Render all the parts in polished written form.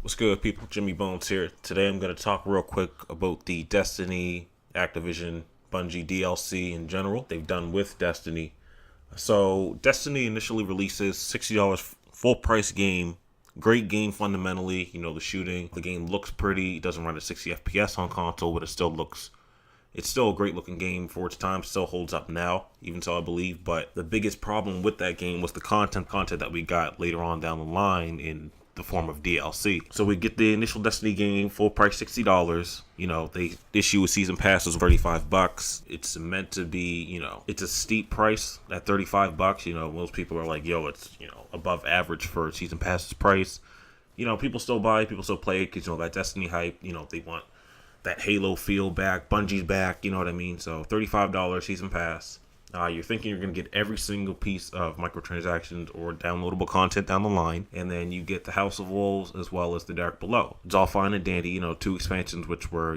What's good, people? Jimmy Bones here. Today I'm going to talk real quick about the Destiny, Activision, Bungie DLC in general they've done with Destiny. So, Destiny initially releases $60 full price game. Great game fundamentally. The shooting. The game looks pretty. It doesn't run at 60 FPS on console, but it's still a great looking game for its time, still holds up now, even so I believe. But the biggest problem with that game was the content that we got later on down the line in the form of DLC. So we get the initial Destiny game, full price $60. They issue a season pass was $35. It's meant to be, it's a steep price at $35. Most people are like, yo, it's, above average for a season pass's price. People still buy, people still play it because, that Destiny hype, they want that Halo feel back. Bungie's back, you know what I mean? So $35 season pass. You're thinking you're going to get every single piece of microtransactions or downloadable content down the line. And then you get the House of Wolves as well as the Dark Below. It's all fine and dandy, two expansions which were,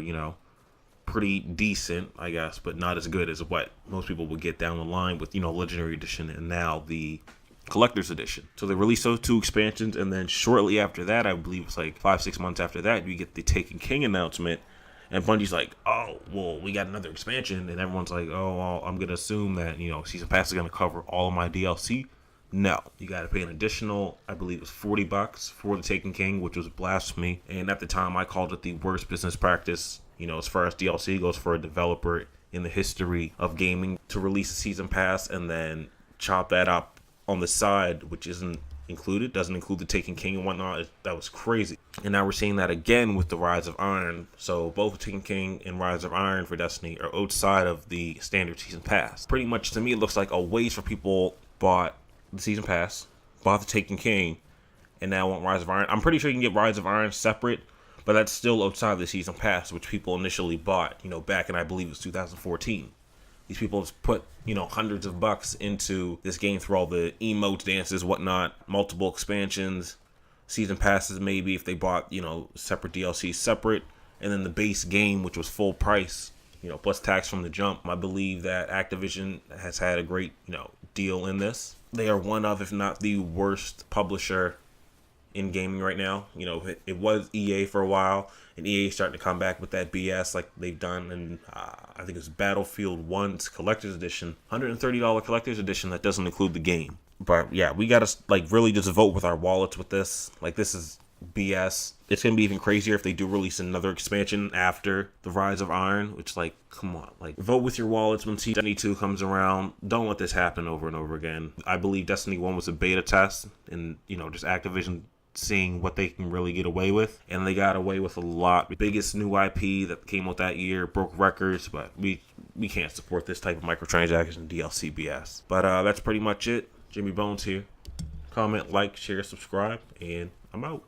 pretty decent, I guess, but not as good as what most people would get down the line with, Legendary Edition and now the Collector's Edition. So they released those two expansions, and then shortly after that, I believe it's like 5-6 months after that, you get the Taken King announcement. And Bungie's like, oh, well, we got another expansion. And everyone's like, oh, well, I'm going to assume that, Season Pass is going to cover all of my DLC. No. You got to pay an additional, I believe it was $40 for the Taken King, which was blasphemy. And at the time, I called it the worst business practice, as far as DLC goes for a developer in the history of gaming to release a Season Pass and then chop that up on the side, which doesn't include the Taken King and whatnot. That was crazy. And now we're seeing that again with the Rise of Iron. So both Taken King and Rise of Iron for Destiny are outside of the standard season pass. Pretty much to me it looks like a waste for people bought the season pass, bought the Taken King, and now want Rise of Iron. I'm pretty sure you can get Rise of Iron separate, but that's still outside of the season pass, which people initially bought, back in I believe it was 2014. These people have put, hundreds of bucks into this game through all the emotes, dances, whatnot, multiple expansions, season passes maybe if they bought, separate DLC separate, and then the base game, which was full price, plus tax from the jump. I believe that Activision has had a great, deal in this. They are one of, if not the worst publisher in gaming right now. It was EA for a while, and EA is starting to come back with that BS like they've done. And I think it's Battlefield 1's Collector's Edition, $130 Collector's Edition that doesn't include the game. But yeah, we gotta really just vote with our wallets with this. This is BS. It's gonna be even crazier if they do release another expansion after the Rise of Iron, which come on, vote with your wallets when Destiny 2 comes around. Don't let this happen over and over again. I believe Destiny 1 was a beta test, and just Activision seeing what they can really get away with, and they got away with a lot. The biggest new IP that came out that year, broke records, but we can't support this type of microtransaction DLC BS. But that's pretty much it. Jimmy Bones here. Comment, like, share, subscribe, and I'm out.